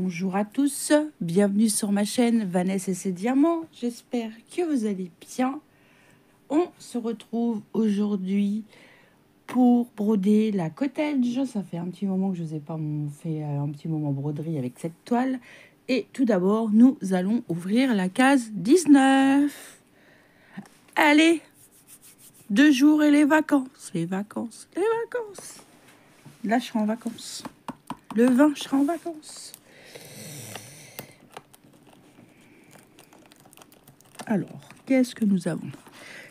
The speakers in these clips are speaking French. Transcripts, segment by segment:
Bonjour à tous, bienvenue sur ma chaîne Vanessa et ses diamants. J'espère que vous allez bien. On se retrouve aujourd'hui pour broder la cottage. Ça fait un petit moment que je ne vous ai pas fait un petit moment broderie avec cette toile. Et tout d'abord, nous allons ouvrir la case 19. Allez, 2 jours et les vacances. Les vacances. Là, je serai en vacances. Le 20, je serai en vacances. Alors, qu'est-ce que nous avons?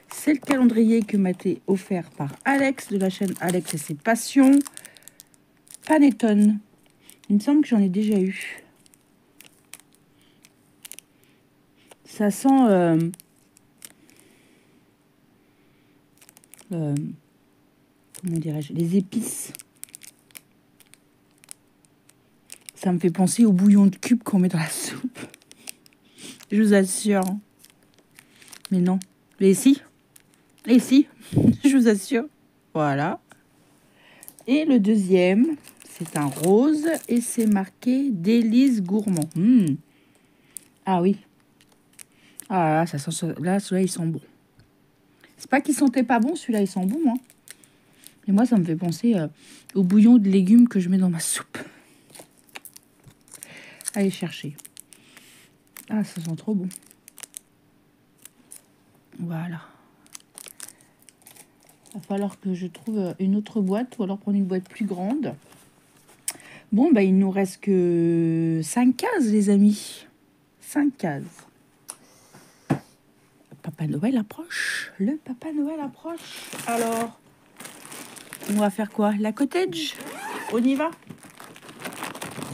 C'est le calendrier que m'a été offert par Alex de la chaîne Alex et ses passions. Panettone. Il me semble que j'en ai déjà eu. Ça sent comment dirais-je, les épices. Ça me fait penser au bouillon de cube qu'on met dans la soupe. Je vous assure. Mais non. Mais si. Et si. Je vous assure. Voilà. Et le deuxième, c'est un rose et c'est marqué délices gourmand. Ah oui. Ah là, ça sent, là, celui-là, il sent bon. C'est pas qu'il sentait pas bon, celui-là, il sent bon. Hein. Et moi, ça me fait penser au bouillon de légumes que je mets dans ma soupe. Allez chercher. Ah, ça sent trop bon. Voilà. Il va falloir que je trouve une autre boîte ou alors prendre une boîte plus grande. Bon, bah, il nous reste que 5 cases, les amis. 5 cases. Papa Noël approche. Le Papa Noël approche. Alors, on va faire quoi? La cottage? On y va?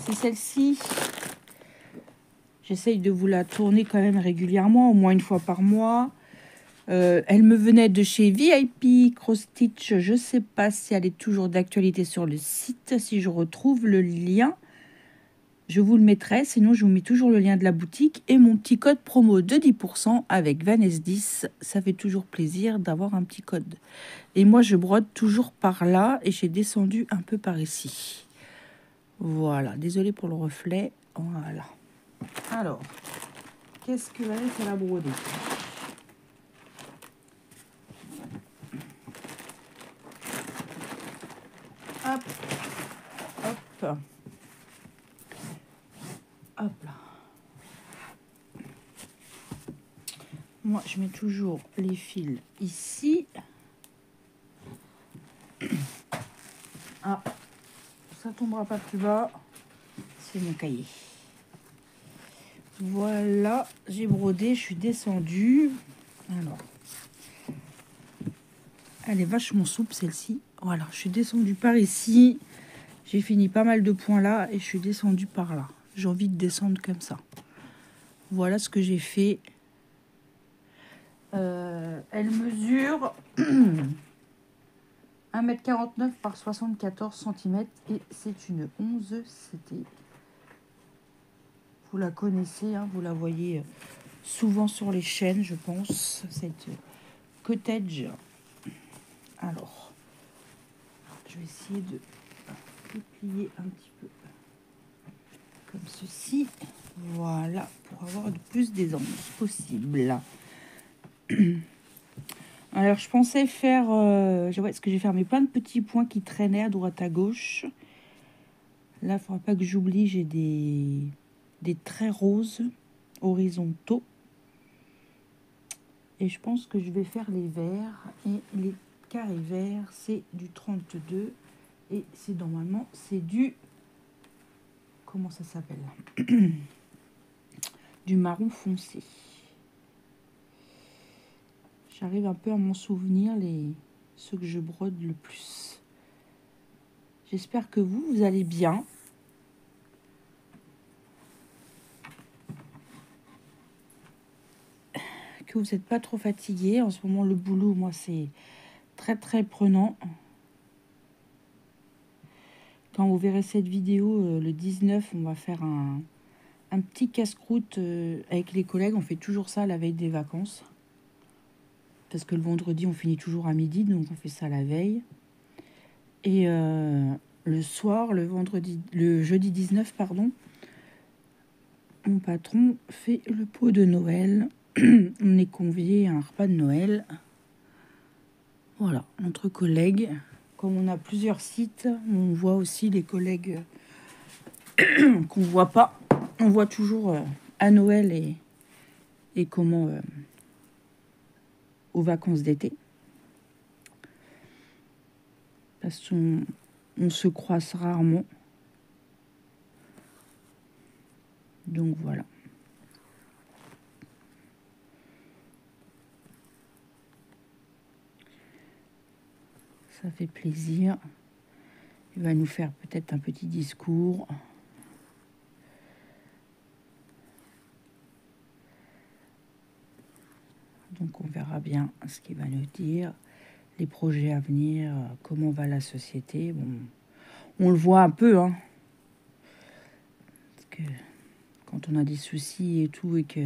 C'est celle-ci. J'essaye de vous la tourner quand même régulièrement, au moins une fois par mois. Elle me venait de chez VIP Cross Stitch. Je ne sais pas si elle est toujours d'actualité sur le site. Si je retrouve le lien, je vous le mettrai. Sinon, je vous mets toujours le lien de la boutique et mon petit code promo de 10% avec Vanessa10. Ça fait toujours plaisir d'avoir un petit code. Et moi, je brode toujours par là et j'ai descendu un peu par ici. Voilà. Désolée pour le reflet. Voilà. Alors, qu'est-ce que Vanessa a brodé? Hop, hop, hop là. Moi, je mets toujours les fils ici. Ah, ça tombera pas plus bas. C'est mon cahier. Voilà, j'ai brodé, je suis descendue. Alors, elle est vachement souple celle-ci. Voilà, je suis descendue par ici. J'ai fini pas mal de points là et je suis descendue par là. J'ai envie de descendre comme ça. Voilà ce que j'ai fait. Elle mesure 1,49 m par 74 cm et c'est une 11 CT. Vous la connaissez, hein, vous la voyez souvent sur les chaînes, je pense, cette cottage. Alors, je vais essayer de plier un petit peu comme ceci. Voilà, pour avoir le plus d'aisance possible. Alors, je pensais faire... je vois ce que j'ai fait, mais plein de petits points qui traînaient à droite à gauche. Là, il ne faudra pas que j'oublie, j'ai des traits roses horizontaux. Et je pense que je vais faire les verts et les carrés verts, c'est du 32. Et c'est normalement, c'est du... Comment ça s'appelle? Du marron foncé. J'arrive un peu à m'en souvenir, ceux que je brode le plus. J'espère que vous allez bien. Que vous n'êtes pas trop fatigué. En ce moment, le boulot, moi, c'est très, très prenant. Quand vous verrez cette vidéo, le 19, on va faire un petit casse-croûte avec les collègues. On fait toujours ça la veille des vacances. Parce que le vendredi, on finit toujours à midi, donc on fait ça la veille. Et le soir, le jeudi 19, pardon, mon patron fait le pot de Noël. On est conviés à un repas de Noël. Voilà, entre collègues. Comme on a plusieurs sites, on voit aussi les collègues qu'on voit pas. On voit toujours à Noël et comment aux vacances d'été. Parce qu'on se croise rarement. Donc voilà. Ça fait plaisir. Il va nous faire peut-être un petit discours. Donc on verra bien ce qu'il va nous dire, les projets à venir, comment va la société. Bon, on le voit un peu, hein. Parce que quand on a des soucis et tout, et que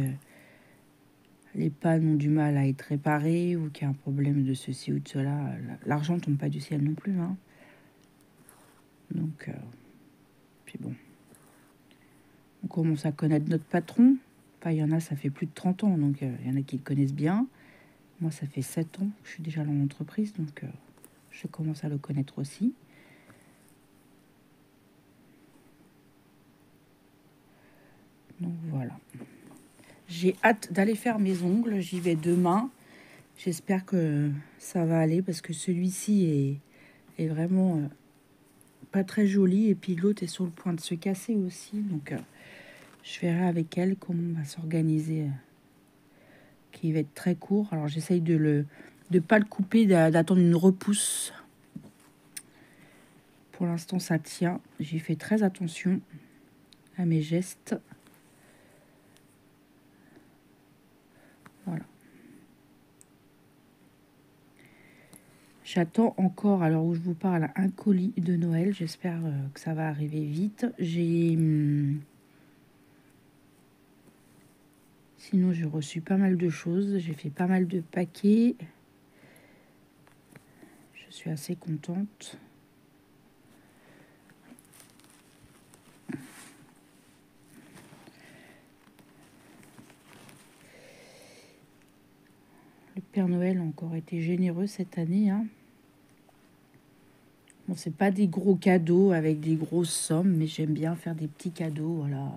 les pannes ont du mal à être réparées, ou qu'il y a un problème de ceci ou de cela, l'argent tombe pas du ciel non plus, hein. Donc, puis bon, on commence à connaître notre patron. Enfin, il y en a, ça fait plus de 30 ans, donc il y en a qui le connaissent bien. Moi, ça fait 7 ans que je suis déjà dans l'entreprise, donc je commence à le connaître aussi. Donc voilà. J'ai hâte d'aller faire mes ongles. J'y vais demain. J'espère que ça va aller parce que celui-ci est vraiment pas très joli. Et puis l'autre est sur le point de se casser aussi. Donc je verrai avec elle comment on va s'organiser. Qui va être très court. Alors j'essaye de pas le couper, d'attendre une repousse. Pour l'instant ça tient. J'ai fait très attention à mes gestes. Voilà. J'attends encore, à l'heure où je vous parle, un colis de Noël. J'espère que ça va arriver vite. Sinon, j'ai reçu pas mal de choses. J'ai fait pas mal de paquets. Je suis assez contente. Le Père Noël a encore été généreux cette année, hein. Bon, c'est pas des gros cadeaux avec des grosses sommes, mais j'aime bien faire des petits cadeaux, voilà.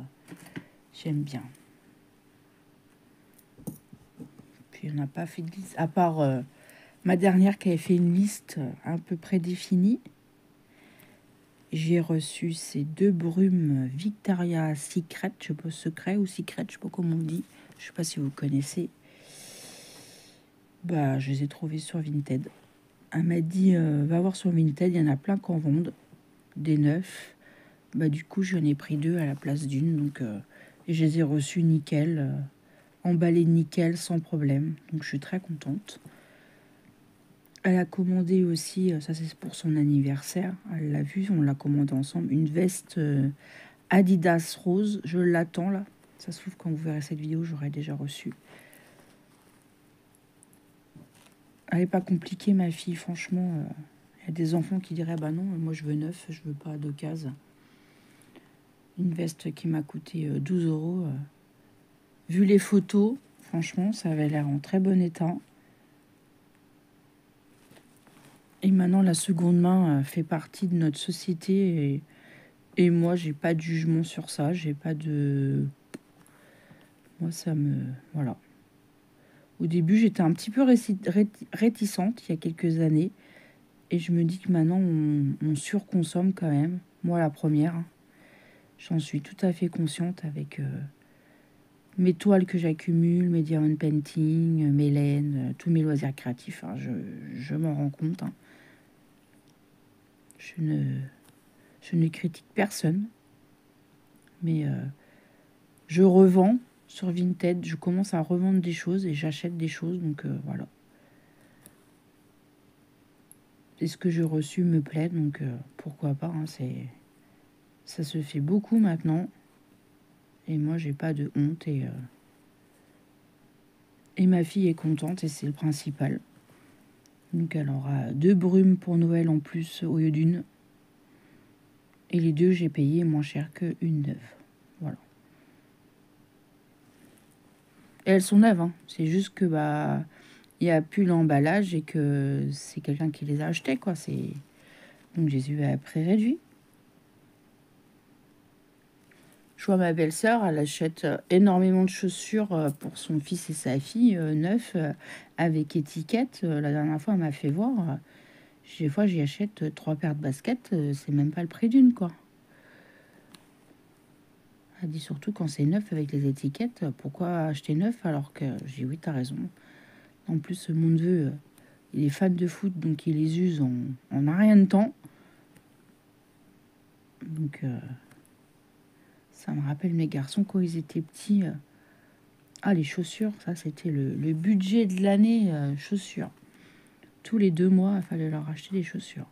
J'aime bien. Puis on n'a pas fait de liste, à part ma dernière qui avait fait une liste un peu prédéfinie. J'ai reçu ces 2 brumes Victoria Secret, je sais pas, secret ou secret, je sais pas comment on dit. Je sais pas si vous connaissez. Bah, je les ai trouvées sur Vinted. Elle m'a dit, va voir sur Vinted, il y en a plein qu'en vendent, des neufs. Bah, du coup, j'en ai pris 2 à la place d'une. Donc, et je les ai reçus nickel, emballés nickel, sans problème. Donc, je suis très contente. Elle a commandé aussi, ça c'est pour son anniversaire. Elle l'a vu, on l'a commandé ensemble. Une veste Adidas rose. Je l'attends là. Ça se trouve, quand vous verrez cette vidéo, j'aurai déjà reçu. Elle n'est pas compliquée, ma fille, franchement. Il y a des enfants qui diraient, bah non, moi je veux neuf, je veux pas d'occasion. Une veste qui m'a coûté 12 €. Vu les photos, franchement, ça avait l'air en très bon état. Et maintenant, la seconde main fait partie de notre société. Et moi, j'ai pas de jugement sur ça. J'ai pas de... Moi, ça me... Voilà. Au début, j'étais un petit peu réticente il y a quelques années. Et je me dis que maintenant, on surconsomme quand même. Moi, la première, hein. J'en suis tout à fait consciente avec mes toiles que j'accumule, mes diamond painting, mes laines, tous mes loisirs créatifs. Hein, je m'en rends compte. Hein. Je ne critique personne. Mais je revends sur Vinted. Je commence à revendre des choses et j'achète des choses. Donc voilà. Et ce que j'ai reçu me plaît. Donc pourquoi pas. Hein, ça se fait beaucoup maintenant. Et moi, j'ai pas de honte. Et ma fille est contente et c'est le principal. Donc elle aura 2 brumes pour Noël en plus au lieu d'une. Et les 2, j'ai payé moins cher qu'une neuve. Voilà. Et elles sont neuves, hein. C'est juste que bah il n'y a plus l'emballage et que c'est quelqu'un qui les a achetées, quoi. C'est donc j'ai eu à prix réduit. Je vois ma belle-sœur, elle achète énormément de chaussures pour son fils et sa fille, neufs, avec étiquette. La dernière fois, elle m'a fait voir. Des fois, j'y achète 3 paires de baskets, c'est même pas le prix d'une, quoi. Elle dit surtout quand c'est neuf avec les étiquettes, pourquoi acheter neuf alors que j'ai oui, t'as raison. En plus, mon neveu, il est fan de foot, donc il les use en un rien de temps. Donc, ça me rappelle mes garçons quand ils étaient petits. Ah, les chaussures, ça c'était le budget de l'année, chaussures. Tous les 2 mois, il fallait leur acheter des chaussures.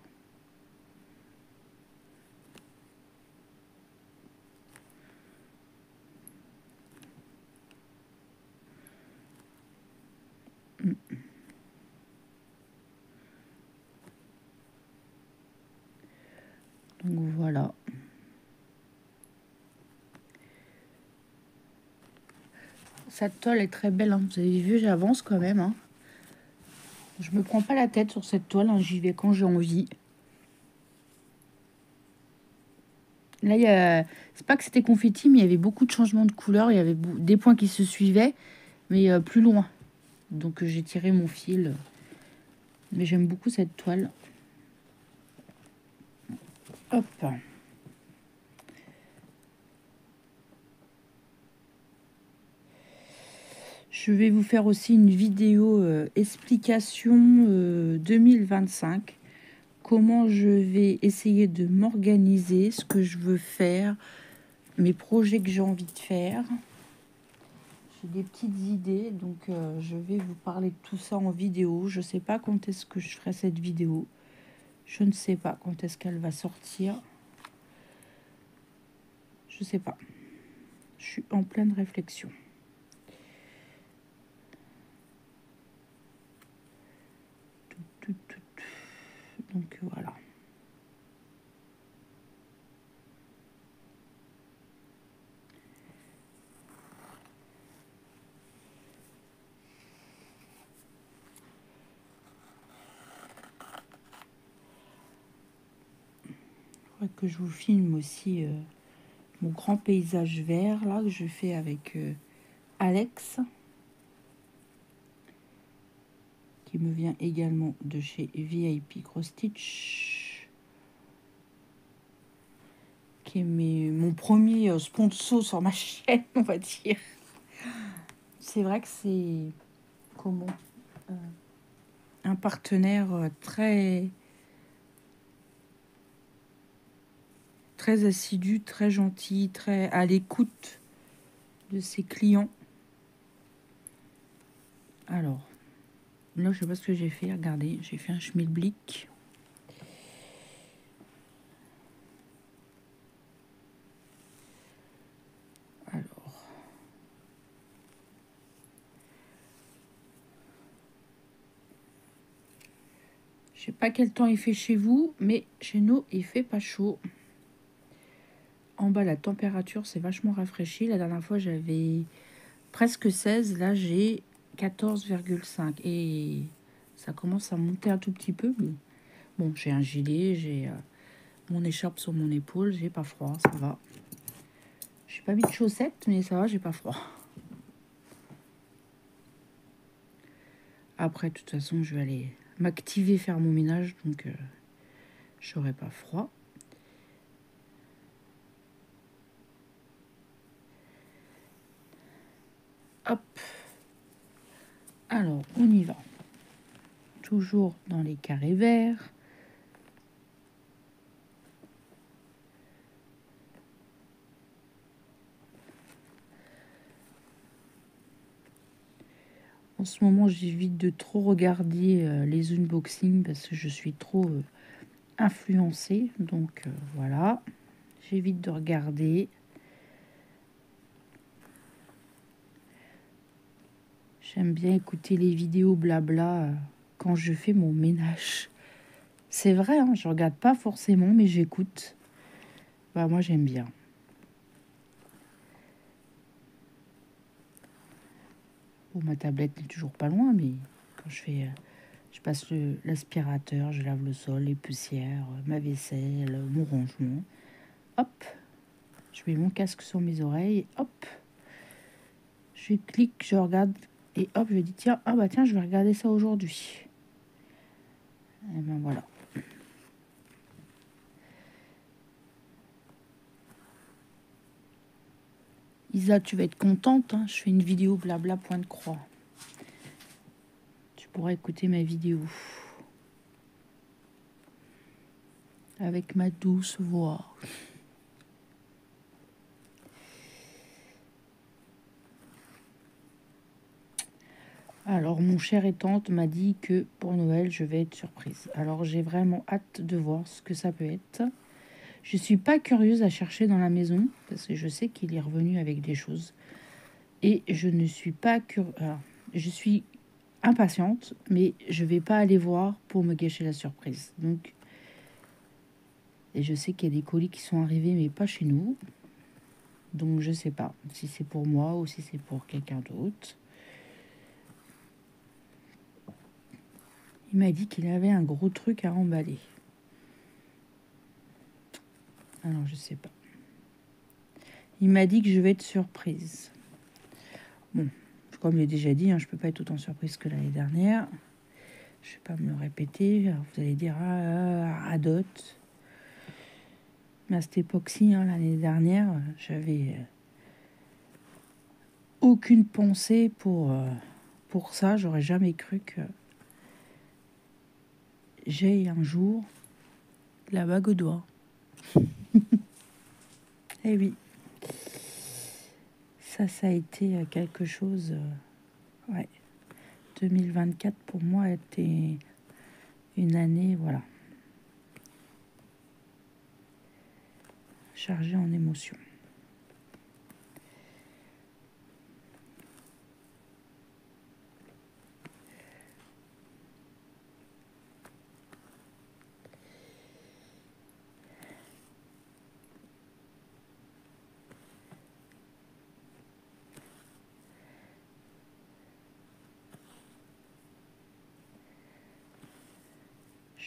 Donc voilà. Cette toile est très belle, hein. Vous avez vu, j'avance quand même, hein. Je me prends pas la tête sur cette toile, hein. J'y vais quand j'ai envie. Là, c'est pas que c'était confetti, mais il y avait beaucoup de changements de couleurs. Il y avait des points qui se suivaient, mais plus loin. Donc j'ai tiré mon fil. Mais j'aime beaucoup cette toile. Hop. Je vais vous faire aussi une vidéo explication 2025. Comment je vais essayer de m'organiser, ce que je veux faire, mes projets que j'ai envie de faire. J'ai des petites idées, donc je vais vous parler de tout ça en vidéo. Je ne sais pas quand est-ce que je ferai cette vidéo. Je ne sais pas quand est-ce qu'elle va sortir. Je ne sais pas. Je suis en pleine réflexion. Donc voilà. Il faudrait que je vous filme aussi mon grand paysage vert là que je fais avec Alex, qui me vient également de chez VIP Cross Stitch, qui est mon premier sponsor sur ma chaîne, on va dire. C'est vrai que c'est un partenaire très très assidu, très gentil, très à l'écoute de ses clients. Alors, là, je sais pas ce que j'ai fait. Regardez, j'ai fait un schmilblick. Alors, je sais pas quel temps il fait chez vous, mais chez nous, il fait pas chaud. En bas, la température, c'est vachement rafraîchi. La dernière fois, j'avais presque 16. Là, j'ai 14,5. Et ça commence à monter un tout petit peu. Mais bon, j'ai un gilet, j'ai mon écharpe sur mon épaule. J'ai pas froid, ça va. J'ai pas mis de chaussettes, mais ça va, j'ai pas froid. Après, de toute façon, je vais aller m'activer, faire mon ménage. Donc, j'aurai pas froid. Hop. Alors, on y va. Toujours dans les carrés verts. En ce moment, j'évite de trop regarder les unboxings parce que je suis trop influencée. Donc, voilà. J'évite de regarder. J'aime bien écouter les vidéos blabla quand je fais mon ménage. C'est vrai, hein, je regarde pas forcément, mais j'écoute. Bah, moi, j'aime bien. Bon, ma tablette n'est toujours pas loin, mais quand je passe l'aspirateur, je lave le sol, les poussières, ma vaisselle, mon rangement. Hop, je mets mon casque sur mes oreilles, hop, je clique, je regarde, et hop, je dis tiens, ah bah tiens, je vais regarder ça aujourd'hui. Et ben voilà. Isa, tu vas être contente, hein, je fais une vidéo blabla point de croix. Tu pourras écouter ma vidéo avec ma douce voix. Alors, mon cher et tante m'a dit que pour Noël, je vais être surprise. Alors, j'ai vraiment hâte de voir ce que ça peut être. Je suis pas curieuse à chercher dans la maison parce que je sais qu'il est revenu avec des choses. Et je ne suis pas curieuse. Je suis impatiente, mais je vais pas aller voir pour me gâcher la surprise. Donc, et je sais qu'il y a des colis qui sont arrivés, mais pas chez nous. Donc, je sais pas si c'est pour moi ou si c'est pour quelqu'un d'autre. Il m'a dit qu'il avait un gros truc à emballer. Alors, je sais pas. Il m'a dit que je vais être surprise. Bon, comme je l'ai déjà dit, hein, je peux pas être autant surprise que l'année dernière. Je vais pas me le répéter. Alors, vous allez dire, radote. Mais à cette époque-ci, hein, l'année dernière, j'avais aucune pensée pour ça. J'aurais jamais cru que j'ai un jour la bague au doigt. Eh oui. Ça a été quelque chose... ouais. 2024, pour moi, a été une année, voilà, chargée en émotions.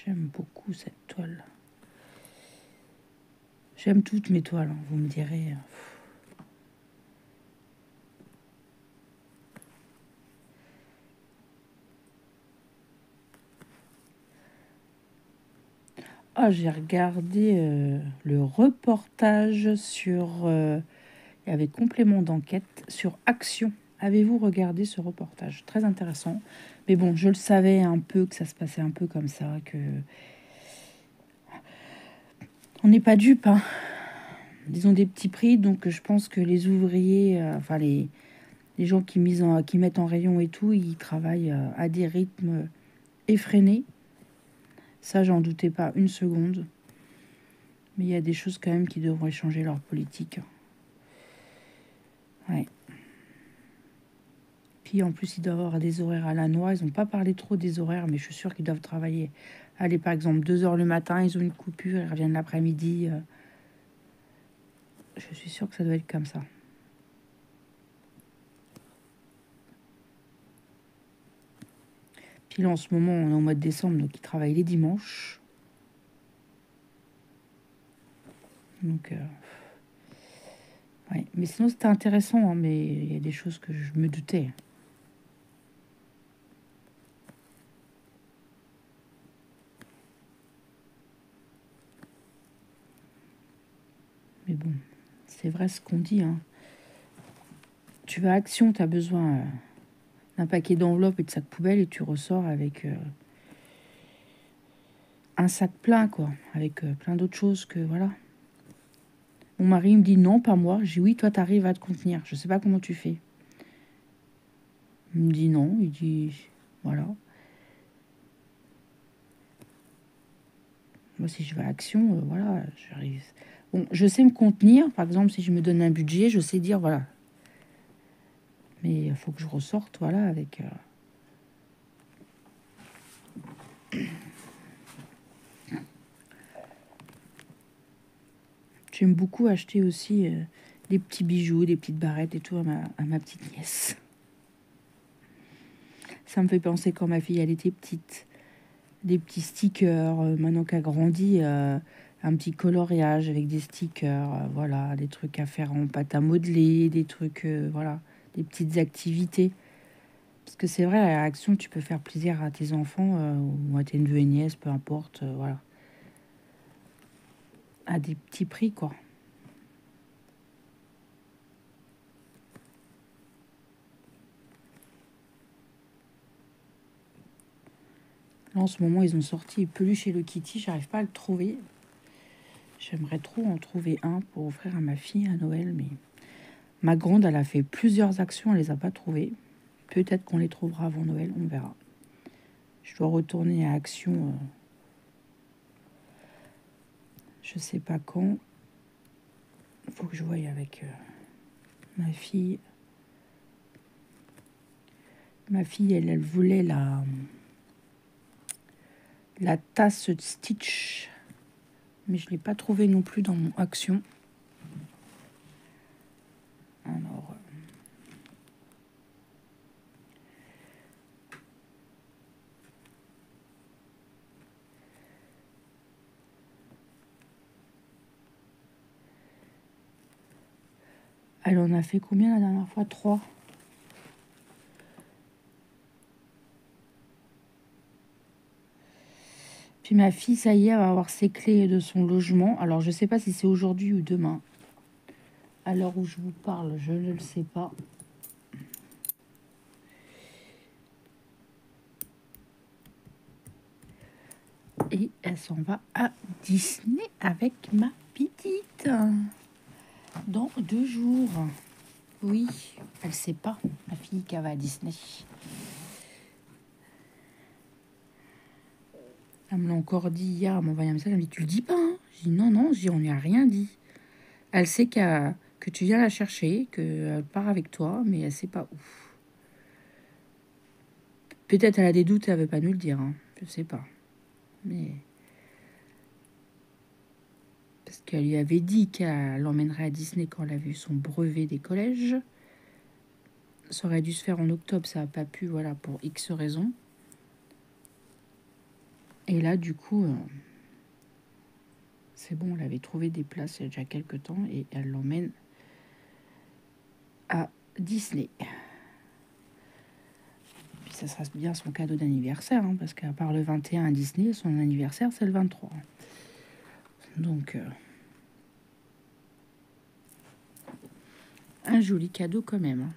J'aime beaucoup cette toile. J'aime toutes mes toiles, hein, vous me direz. Ah, j'ai regardé le reportage sur... il y avait complément d'enquête sur Action. Avez-vous regardé ce reportage? Très intéressant. Mais bon, je le savais un peu que ça se passait un peu comme ça, que... On n'est pas dupes, hein. Ils ont des petits prix, donc je pense que les ouvriers, enfin les gens qui mettent en rayon et tout, ils travaillent à des rythmes effrénés. Ça, j'en doutais pas une seconde. Mais il y a des choses quand même qui devraient changer leur politique. Ouais. Puis en plus, ils doivent avoir des horaires à la noix. Ils n'ont pas parlé trop des horaires, mais je suis sûre qu'ils doivent travailler. Allez, par exemple, 2 heures le matin, ils ont une coupure, ils reviennent l'après-midi. Je suis sûre que ça doit être comme ça. Puis là, en ce moment, on est au mois de décembre, donc ils travaillent les dimanches. Donc, ouais. Mais sinon, c'était intéressant, hein, mais il y a des choses que je me doutais. Mais bon, c'est vrai ce qu'on dit, hein. Tu vas à Action, tu as besoin d'un paquet d'enveloppes et de sacs poubelles et tu ressors avec un sac plein, quoi, avec plein d'autres choses que, voilà. Mon mari me dit non, pas moi. J'ai dit oui, toi, tu arrives à te contenir. Je sais pas comment tu fais. Il me dit non, il dit voilà. Moi, si je vais à Action, voilà, j'arrive. Bon, je sais me contenir. Par exemple, si je me donne un budget, je sais dire voilà. Mais il faut que je ressorte, voilà, avec... J'aime beaucoup acheter aussi des petits bijoux, des petites barrettes et tout à ma petite nièce. Ça me fait penser quand ma fille, elle était petite. Des petits stickers. Maintenant qu'elle grandit, un petit coloriage avec des stickers. Voilà, des trucs à faire en pâte à modeler, des trucs, voilà, des petites activités. Parce que c'est vrai, à Action, tu peux faire plaisir à tes enfants ou à tes neveux et nièces, peu importe, voilà. À des petits prix, quoi. Là, en ce moment, ils ont sorti Peluche Hello Kitty. J'arrive pas à le trouver. J'aimerais trop en trouver un pour offrir à ma fille à Noël, mais ma grande, elle a fait plusieurs actions, elle les a pas trouvées. Peut-être qu'on les trouvera avant Noël, on verra. Je dois retourner à Action, je sais pas quand. Il faut que je voie avec ma fille. Ma fille, elle voulait la tasse Stitch, mais je l'ai pas trouvée non plus dans mon Action. Alors, elle en a fait combien la dernière fois? 3. Puis ma fille, ça y est, elle va avoir ses clés de son logement. Alors, je sais pas si c'est aujourd'hui ou demain. À l'heure où je vous parle, je ne le sais pas. Et elle s'en va à Disney avec ma petite. Dans 2 jours. Oui, elle sait pas, ma fille, qu'elle va à Disney. Elle me l'a encore dit hier, elle m'a envoyé un message, elle me dit, tu le dis pas, hein? Je dis, non, non, je dis, on n'y a rien dit. Elle sait que tu viens la chercher, qu'elle part avec toi, mais elle sait pas où. Peut-être elle a des doutes, elle veut pas nous le dire, hein. Je sais pas. Mais... parce qu'elle lui avait dit qu'elle l'emmènerait à Disney quand elle a vu son brevet des collèges. Ça aurait dû se faire en octobre, ça n'a pas pu, voilà, pour X raisons. Et là, du coup, c'est bon, elle avait trouvé des places il y a déjà quelques temps et elle l'emmène à Disney. Puis ça sera bien son cadeau d'anniversaire, hein, parce qu'à part le 21 à Disney, son anniversaire, c'est le 23. Donc, un joli cadeau quand même. Hein.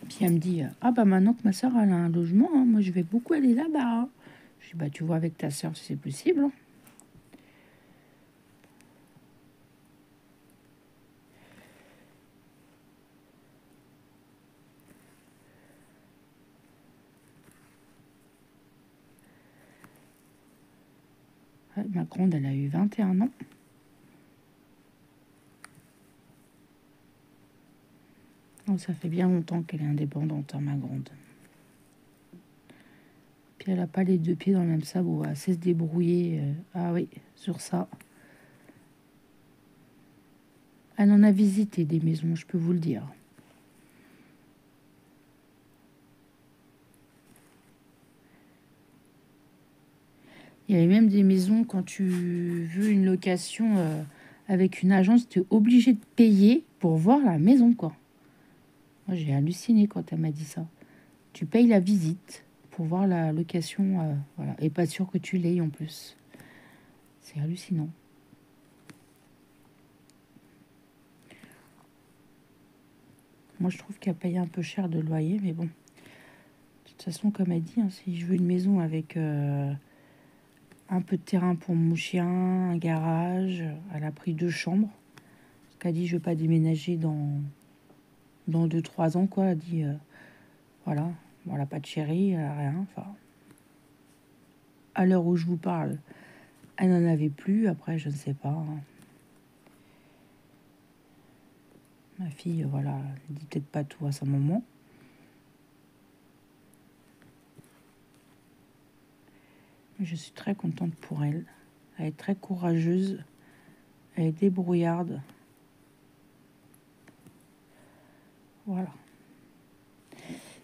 Puis elle me dit, ah bah maintenant que ma soeur a un logement, hein, moi je vais beaucoup aller là-bas. Hein. Je dis, bah tu vois avec ta soeur si c'est possible. Hein. Ouais, ma grande, elle a eu 21 ans. Oh, ça fait bien longtemps qu'elle est indépendante, hein, ma grande. Puis elle n'a pas les 2 pieds dans le même sabot. Elle sait se débrouiller. Ah oui, sur ça. Elle en a visité des maisons, je peux vous le dire. Il y avait même des maisons, quand tu veux une location avec une agence, tu es obligé de payer pour voir la maison, quoi. Moi, j'ai halluciné quand elle m'a dit ça. Tu payes la visite pour voir la location, voilà. Et pas sûr que tu l'aies en plus. C'est hallucinant. Moi, je trouve qu'elle paye un peu cher de loyer, mais bon. De toute façon, comme elle dit, hein, si je veux une maison avec un peu de terrain pour mon chien, un garage, elle a pris 2 chambres. Parce qu'elle dit, je veux pas déménager dans 2-3 ans, quoi. Elle dit, voilà, bon, elle n'a pas de chéri, elle a rien. Enfin, à l'heure où je vous parle, elle n'en avait plus. Après, je ne sais pas. Hein. Ma fille, voilà, elle dit peut-être pas tout à sa maman. Mais je suis très contente pour elle. Elle est très courageuse. Elle est débrouillarde. Voilà.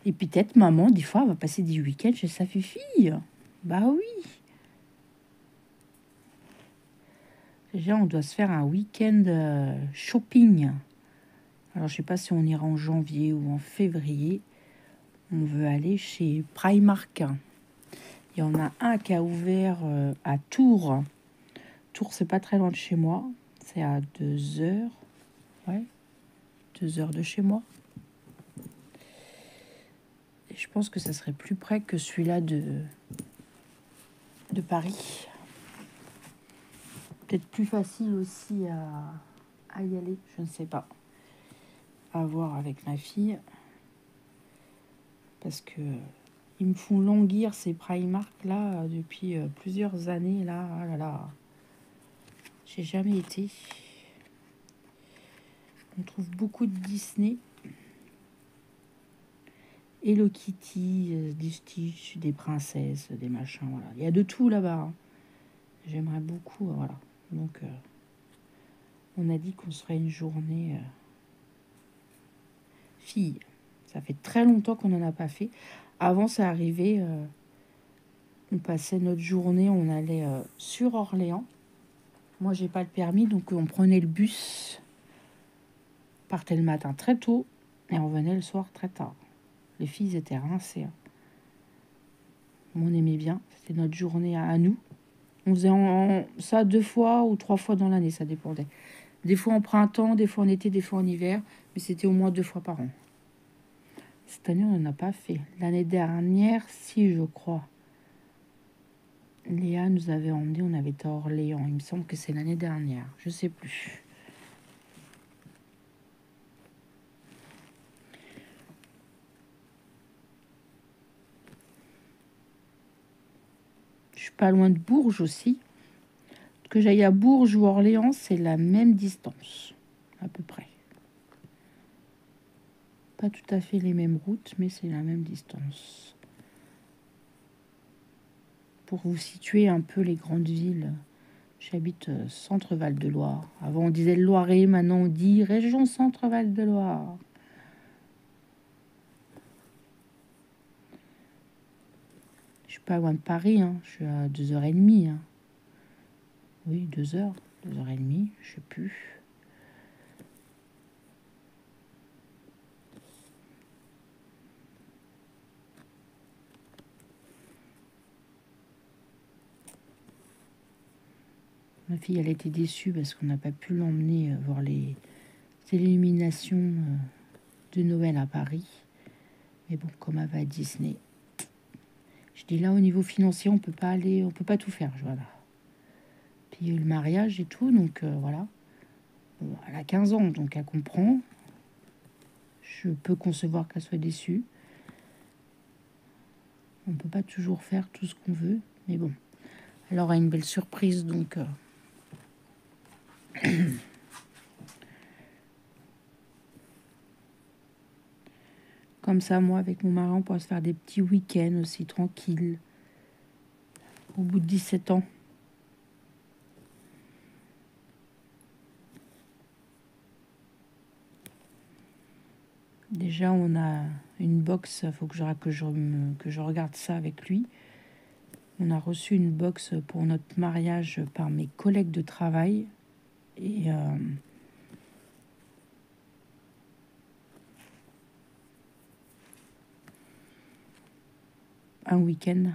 Et peut-être maman, des fois, elle va passer des week-ends chez sa fille. Bah oui. Déjà, on doit se faire un week-end shopping. Alors, je sais pas si on ira en janvier ou en février. On veut aller chez Primark. Il y en a un qui a ouvert à Tours. Tours, c'est pas très loin de chez moi. C'est à 2 heures. Ouais, 2 heures de chez moi. Et je pense que ça serait plus près que celui-là de Paris. Peut-être plus facile aussi à y aller, je ne sais pas. À voir avec ma fille. Parce que ils me font languir ces Primark là depuis plusieurs années là. Ah là là. J'ai jamais été. On trouve beaucoup de Disney. Hello Kitty, des Stitch, des princesses, des machins, voilà. Il y a de tout là-bas. Hein. J'aimerais beaucoup, voilà. Donc, on a dit qu'on se ferait une journée fille. Ça fait très longtemps qu'on n'en a pas fait. Avant, ça arrivait, on passait notre journée, on allait sur Orléans. Moi, j'ai pas le permis, donc on prenait le bus, partait le matin très tôt et on venait le soir très tard. Les filles étaient rincées. Hein. On aimait bien, c'était notre journée à nous. On faisait ça 2 fois ou 3 fois dans l'année, ça dépendait. Des fois en printemps, des fois en été, des fois en hiver, mais c'était au moins 2 fois par an. Cette année, on n'en a pas fait. L'année dernière, si, je crois. Léa nous avait emmené, on avait été à Orléans. Il me semble que c'est l'année dernière, je sais plus. Je suis pas loin de Bourges aussi. Que j'aille à Bourges ou Orléans, c'est la même distance, à peu près. Pas tout à fait les mêmes routes, mais c'est la même distance. Pour vous situer un peu les grandes villes, j'habite Centre Val-de-Loire. Avant on disait le Loiret, maintenant on dit région Centre Val-de-Loire. Je suis pas loin de Paris, hein. Je suis à 2h30. Hein. Oui, 2 heures, 2h30, je sais plus. Ma fille, elle était déçue parce qu'on n'a pas pu l'emmener voir les illuminations de Noël à Paris. Mais bon, comme elle va à Disney, je dis là au niveau financier, on peut pas aller, on peut pas tout faire. Voilà. Puis il y a eu le mariage et tout, donc voilà. Bon, elle a 15 ans, donc elle comprend. Je peux concevoir qu'elle soit déçue. On peut pas toujours faire tout ce qu'on veut, mais bon. Elle aura une belle surprise, donc. Comme ça, moi, avec mon mari, on pourra se faire des petits week-ends aussi tranquilles. Au bout de 17 ans. Déjà, on a une box, il faut que je regarde ça avec lui. On a reçu une box pour notre mariage par mes collègues de travail. Et un week-end,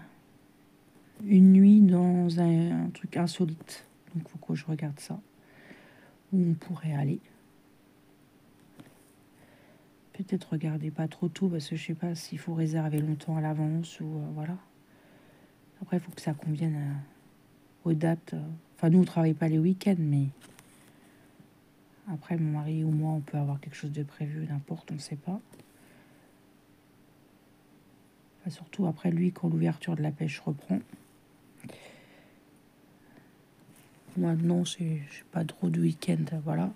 une nuit dans un truc insolite. Donc, il faut que je regarde ça. Où on pourrait aller. Peut-être regarder pas trop tôt parce que je sais pas s'il faut réserver longtemps à l'avance ou voilà. Après, il faut que ça convienne aux dates. Enfin, nous, on travaille pas les week-ends, mais après, mon mari ou moi, on peut avoir quelque chose de prévu, n'importe, on ne sait pas. Enfin, surtout après, lui, quand l'ouverture de la pêche reprend. Moi, non, j'ai pas trop de week-end, voilà.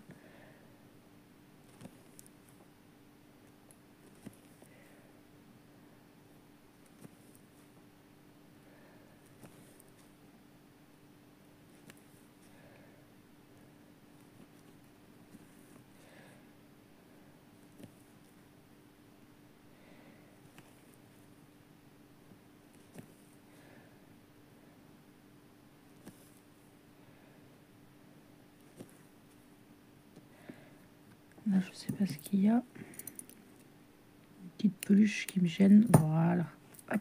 Là, je sais pas ce qu'il y a. Une petite peluche qui me gêne. Voilà. Hop.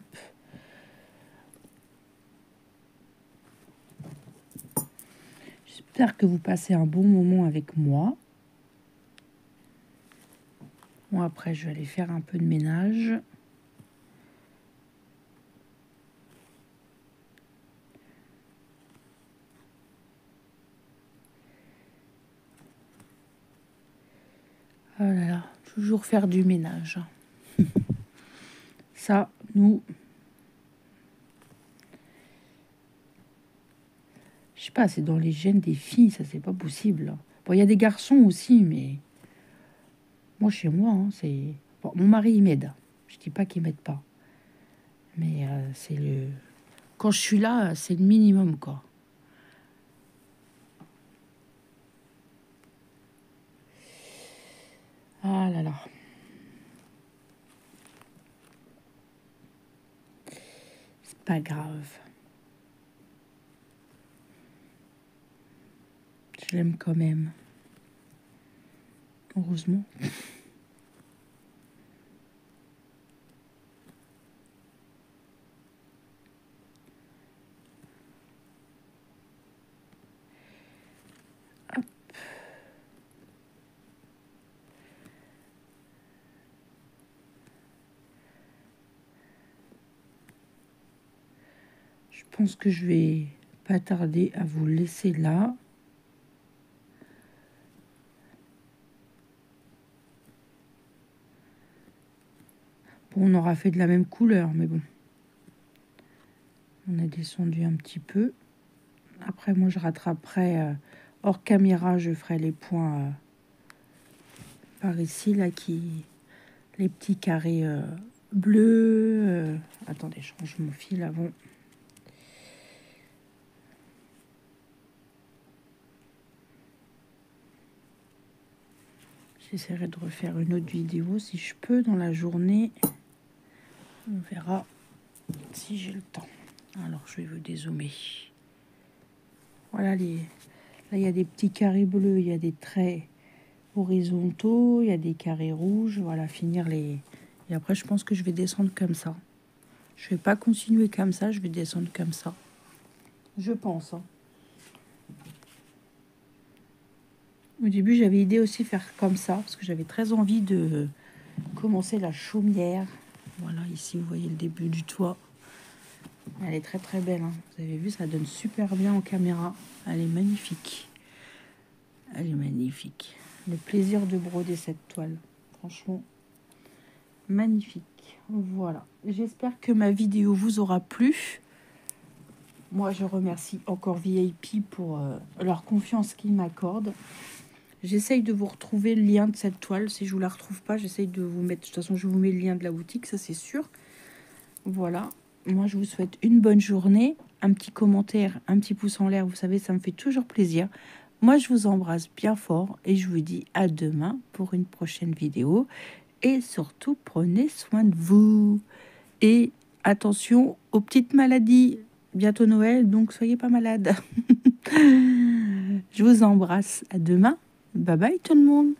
J'espère que vous passez un bon moment avec moi. Bon, après, je vais aller faire un peu de ménage. Oh là là, toujours faire du ménage. Ça, nous... Je sais pas, c'est dans les gènes des filles, ça, c'est pas possible. Bon, il y a des garçons aussi, mais... Moi, chez moi, hein, c'est... Bon, mon mari, il m'aide. Je dis pas qu'il m'aide pas. Mais c'est le... Quand je suis là, c'est le minimum, quoi. Ah là là. C'est pas grave. Je l'aime quand même. Heureusement. Hop. Je pense que je vais pas tarder à vous laisser là. Bon, on aura fait de la même couleur, mais bon. On a descendu un petit peu. Après, moi, je rattraperai hors caméra. Je ferai les points par ici, là, les petits carrés bleus. Attendez, je range mon fil avant. J'essaierai de refaire une autre vidéo si je peux dans la journée. On verra si j'ai le temps. Alors, je vais vous dézoomer. Voilà, là, il y a des petits carrés bleus, il y a des traits horizontaux, il y a des carrés rouges. Voilà, finir les... Et après, je pense que je vais descendre comme ça. Je vais pas continuer comme ça, je vais descendre comme ça. Je pense. Hein. Au début, j'avais idée aussi faire comme ça, parce que j'avais très envie de commencer la chaumière. Voilà, ici, vous voyez le début du toit. Elle est très très belle. Hein. Vous avez vu, ça donne super bien en caméra. Elle est magnifique. Elle est magnifique. Le plaisir de broder cette toile. Franchement, magnifique. Voilà. J'espère que ma vidéo vous aura plu. Moi, je remercie encore VIP pour leur confiance qu'ils m'accordent. J'essaye de vous retrouver le lien de cette toile. Si je vous la retrouve pas, j'essaye de vous mettre... De toute façon, je vous mets le lien de la boutique, ça c'est sûr. Voilà. Moi, je vous souhaite une bonne journée. Un petit commentaire, un petit pouce en l'air, vous savez, ça me fait toujours plaisir. Moi, je vous embrasse bien fort et je vous dis à demain pour une prochaine vidéo. Et surtout, prenez soin de vous. Et attention aux petites maladies. Bientôt Noël, donc soyez pas malades. Je vous embrasse. À demain. Bye bye tout le monde.